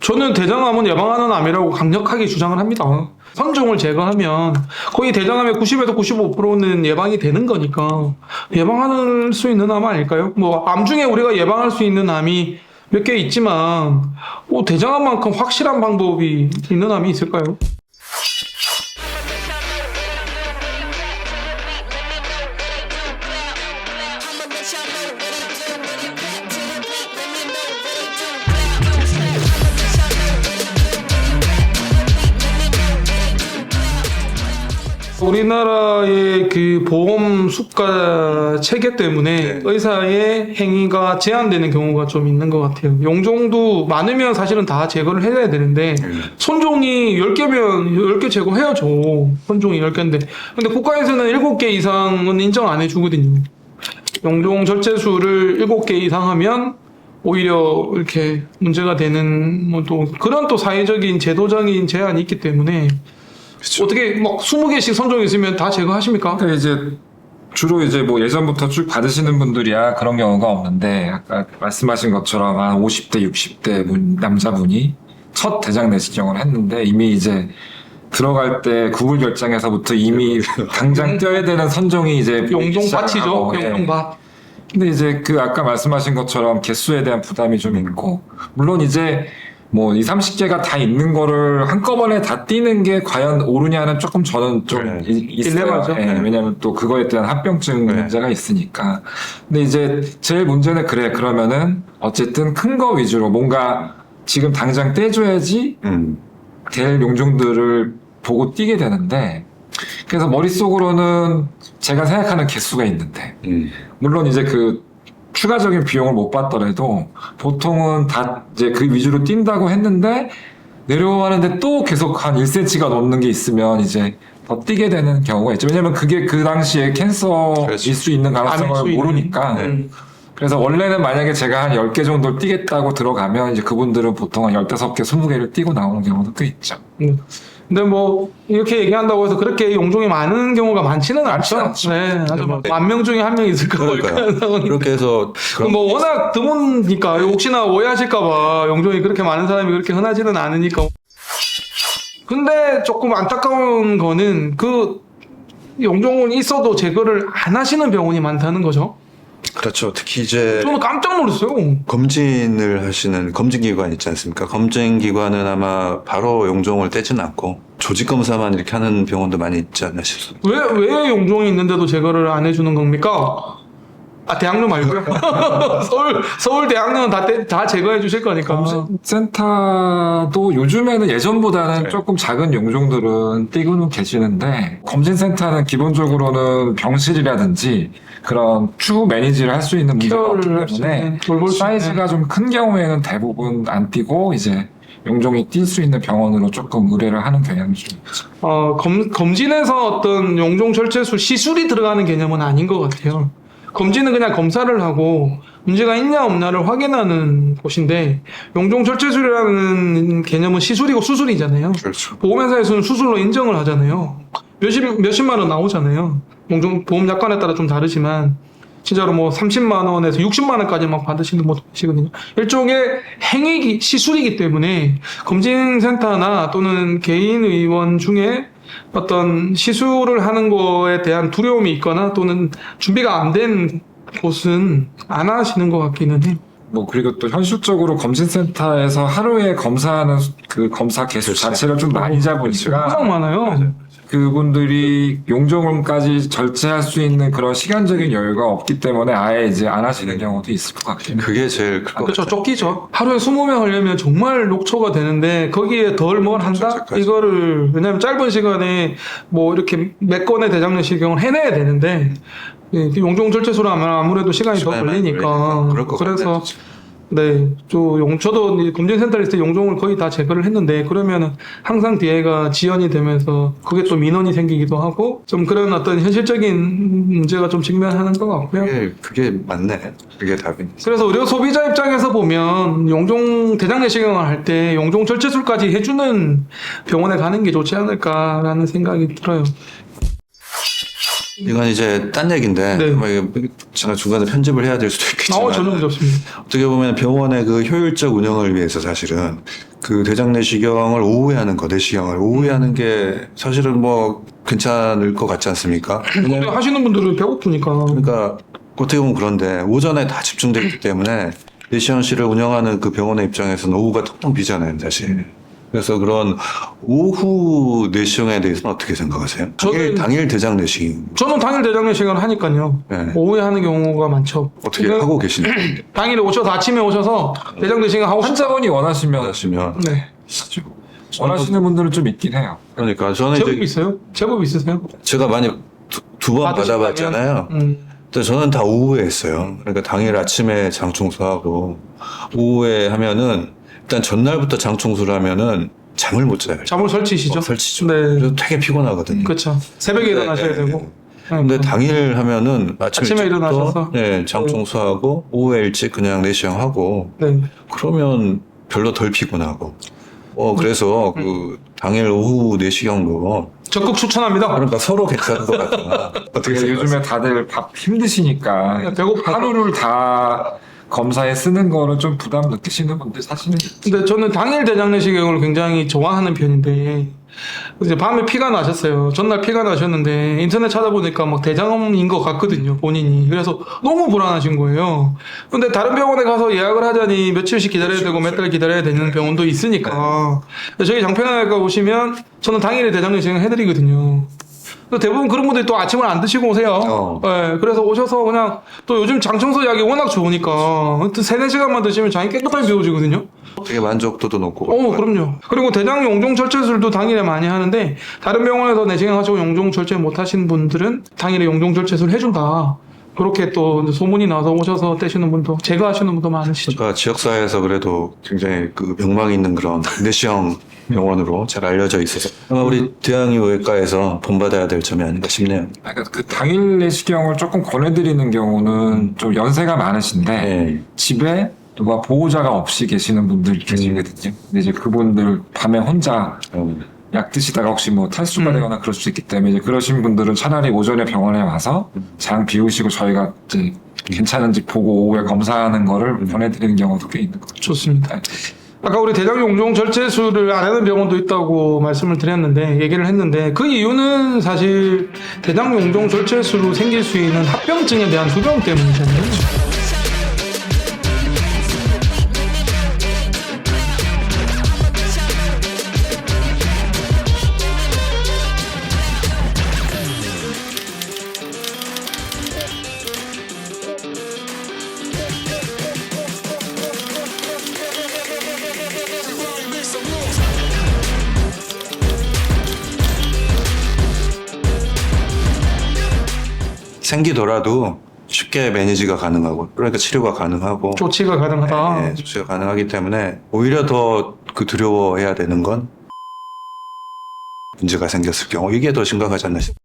저는 대장암은 예방하는 암이라고 강력하게 주장을 합니다. 선종을 제거하면 거의 대장암의 90에서 95%는 예방이 되는 거니까 예방할 수 있는 암 아닐까요? 뭐 암 중에 우리가 예방할 수 있는 암이 몇 개 있지만 뭐 대장암만큼 확실한 방법이 있는 암이 있을까요? 우리나라의 그 보험 수가 체계 때문에 의사의 행위가 제한되는 경우가 좀 있는 것 같아요. 용종도 많으면 사실은 다 제거를 해야 되는데 손종이 10개면 10개 제거해야죠. 손종이 10개인데 근데 국가에서는 7개 이상은 인정 안 해주거든요. 용종 절제수를 7개 이상 하면 오히려 이렇게 문제가 되는 뭐 또 그런 또 사회적인 제도적인 제한이 있기 때문에 그쵸. 어떻게 막 20개씩 선종이 있으면 다 제거하십니까? 그러니까 이제 주로 이제 뭐 예전부터 쭉 받으시는 분들이야 그런 경우가 없는데 아까 말씀하신 것처럼 한 50대, 60대 남자분이 첫 대장 내시경을 했는데 이미 이제 들어갈 때 구글 결장에서부터 이미 당장 떼야 되는 선종이 이제 용종밭이죠. 용종밭. 근데 이제 그 아까 말씀하신 것처럼 개수에 대한 부담이 좀 있고 물론 이제 뭐 30개가 다 있는 거를 한꺼번에 다 띄는 게 과연 옳으냐는 조금 저는 좀 있어요. 예, 왜냐면 또 그거에 대한 합병증 문제가 있으니까. 근데 이제 제일 문제는 그러면은 어쨌든 큰 거 위주로 뭔가 지금 당장 떼줘야지 될 용종들을 보고 띄게 되는데 그래서 머릿속으로는 제가 생각하는 개수가 있는데 물론 이제 그 추가적인 비용을 못 받더라도 보통은 다 이제 그 위주로 뛴다고 했는데 내려가는데 또 계속 한 1cm가 넘는 게 있으면 이제 더 뛰게 되는 경우가 있죠. 왜냐면 그게 그 당시에 캔서일 수 있는 가능성을 모르니까. 그래서 원래는 만약에 제가 한 10개 정도 뛰겠다고 들어가면 이제 그분들은 보통 한 15개, 20개를 뛰고 나오는 경우도 꽤 있죠. 근데 뭐 이렇게 얘기한다고 해서 그렇게 용종이 많은 경우가 많지는 않죠. 네, 아주 뭐 10,000명 중에 한 명 있을 거예요. 그렇게 해서 뭐 워낙 드무니까 혹시나 오해하실까봐 용종이 그렇게 많은 사람이 그렇게 흔하지는 않으니까. 근데 조금 안타까운 거는 그 용종은 있어도 제거를 안 하시는 병원이 많다는 거죠. 그렇죠. 특히 이제 저는 깜짝 놀랐어요. 검진을 하시는 검진기관 있지 않습니까? 검진기관은 아마 바로 용종을 떼지는 않고 조직 검사만 이렇게 하는 병원도 많이 있지 않나 싶습니다. 왜 용종이 있는데도 제거를 안 해주는 겁니까? 아, 대학로 말고요. 서울 대학로는 다 제거해 주실 거니까. 검진센터도 요즘에는 예전보다는 조금 작은 용종들은 띄고는 계시는데 검진센터는 기본적으로는 병실이라든지 그런 추후 매니지를 할 수 있는 문제가 없기 때문에 사이즈가 좀 큰 경우에는 대부분 안 띄고 이제 용종이 뛸 수 있는 병원으로 조금 의뢰를 하는 경향이 좀 있죠. 검진에서 어떤 용종 절제술 시술이 들어가는 개념은 아닌 것 같아요. 검진은 그냥 검사를 하고 문제가 있냐 없냐를 확인하는 곳인데 용종 절제술이라는 개념은 시술이고 수술이잖아요. 그렇죠. 보험회사에서는 수술로 인정을 하잖아요. 몇십만 원 나오잖아요. 용종 보험 약관에 따라 좀 다르지만 진짜로 뭐 30만 원에서 60만 원까지 막 받으시는 분도 계시거든요. 일종의 행위 시술이기 때문에 검진센터나 또는 개인 의원 중에 어떤 시술을 하는 거에 대한 두려움이 있거나 또는 준비가 안 된 곳은 안 하시는 것 같기는 해요. 뭐 그리고 또 현실적으로 검진센터에서 하루에 검사하는 그 검사 개수 자체를 좀 많이 잡으니까 항상 많아요. 그분들이 용종까지 절제할 수 있는 그런 시간적인 여유가 없기 때문에 아예 이제 안 하시는 경우도 있을 것 같긴 해요. 그게 제일 클 것 같아요. 그렇죠. 쫓기죠. 하루에 20명 하려면 정말 녹초가 되는데 거기에 덜 뭘 한다? 이거를 왜냐면 짧은 시간에 뭐 이렇게 몇 건의 대장 내시경을 해내야 되는데 용종 절제술을 하면 아무래도 시간이 더 걸리니까 그래서 네, 저도 검진센터에 있을 때 용종을 거의 다 제거를 했는데 그러면은 항상 뒤에가 지연이 되면서 그게 또 민원이 생기기도 하고 좀 그런 어떤 현실적인 문제가 좀 직면하는 것 같고요. 그게 맞네. 그게 답이네. 그래서 의료 소비자 입장에서 보면 용종 대장 내시경을 할 때 용종 절제술까지 해주는 병원에 가는 게 좋지 않을까라는 생각이 들어요. 이건 이제 딴 얘기인데 네. 뭐 이게 제가 중간에 편집을 해야 될 수도 있겠지만 전혀 문제 없습니다. 어떻게 보면 병원의 그 효율적 운영을 위해서 사실은 그 대장 내시경을 오후에 하는 거, 내시경을 오후에 하는 게 사실은 뭐 괜찮을 것 같지 않습니까? 근데 하시는 분들은 배고프니까. 그러니까 어떻게 보면 그런데 오전에 다 집중돼 있기 때문에 내시경실을 운영하는 그 병원의 입장에서는 오후가 텅텅 비잖아요, 사실. 그래서 그런 오후 내시경에 대해서는 어떻게 생각하세요? 당일 대장 내시경 저는 당일 대장 내시경을 하니까요. 네. 오후에 하는 경우가 많죠. 어떻게 그러니까 하고 계시는지 당일에 오셔서 아침에 오셔서 대장 내시경 하고 환자분이 원하시면 하시면 네. 원하시는 분들은 좀 있긴 해요. 그러니까 저는 제법 이제 있어요? 제법 있으세요? 제가 많이 두 번 받아봤잖아요. 근데 저는 다 오후에 했어요. 그러니까 당일 아침에 장 청소하고 오후에 하면은 일단 전날부터 장 청소를 하면은 잠을 못 자요. 잠을 설치시죠? 설치죠. 네. 그래서 되게 피곤하거든요. 그렇죠. 새벽에 일어나셔야 네, 되고. 네. 근데 당일 하면은 아침에 일어나셔서? 네, 장 청소하고 오후에 일찍 그냥 내시경하고 네. 그러면 별로 덜 피곤하고. 그래서 그 당일 오후 내시경도 적극 추천합니다. 그러니까 서로 괜찮은 것 같구나. 어떻게 요즘에 생각하세요? 다들 밥 힘드시니까 네, 배고파. 하루를 다 검사에 쓰는 거는 좀 부담 느끼시는 분들 사실은 근데 저는 당일 대장 내시경을 굉장히 좋아하는 편인데 이제 밤에 피가 나셨어요. 전날 피가 나셨는데 인터넷 찾아보니까 막 대장암인 것 같거든요, 본인이. 그래서 너무 불안하신 거예요. 근데 다른 병원에 가서 예약을 하자니 며칠씩 기다려야 되고 몇 달 기다려야 되는 병원도 있으니까 저희 장편외과 오시면 저는 당일에 대장 내시경 해드리거든요. 대부분 그런 분들이 또 아침을 안 드시고 오세요. 네, 그래서 오셔서 그냥 또 요즘 장청소 약이 워낙 좋으니까 3-4시간만 드시면 장이 깨끗하게 비워지거든요. 되게 만족도도 높고. 그럼요. 그리고 대장 용종 절제술도 당일에 많이 하는데 다른 병원에서 내시경 하시고 용종 절제 못 하신 분들은 당일에 용종 절제술 해준다. 그렇게 또 소문이 나서 오셔서 떼시는 분도 제가 하시는 분도 많으시죠. 그러니까 지역사회에서 그래도 굉장히 그 명망 있는 그런 내시경 병원으로 잘 알려져 있어서 아마 우리 대양이 외과에서 본받아야 될 점이 아닌가 싶네요. 그러니까 그 당일 내시경을 조금 권해드리는 경우는 좀 연세가 많으신데 네. 집에 누가 보호자가 없이 계시는 분들 계시거든요. 근데 이제 그분들 밤에 혼자 약 드시다가 혹시 뭐 탈수가 되거나 그럴 수 있기 때문에 이제 그러신 분들은 차라리 오전에 병원에 와서 장 비우시고 저희가 이제 괜찮은지 보고 오후에 검사하는 거를 권해드리는 경우도 꽤 있는 것 같아요. 좋습니다. 아까 우리 대장 용종 절제술을 안 하는 병원도 있다고 말씀을 드렸는데 얘기를 했는데 그 이유는 사실 대장 용종 절제술로 생길 수 있는 합병증에 대한 두려움 때문이잖아요. 생기더라도 쉽게 매니지가 가능하고 그러니까 치료가 가능하고 조치가 가능하다. 네, 조치가 가능하기 때문에 오히려 더 그 두려워해야 되는 건 문제가 생겼을 경우 이게 더 심각하지 않나 싶습니다.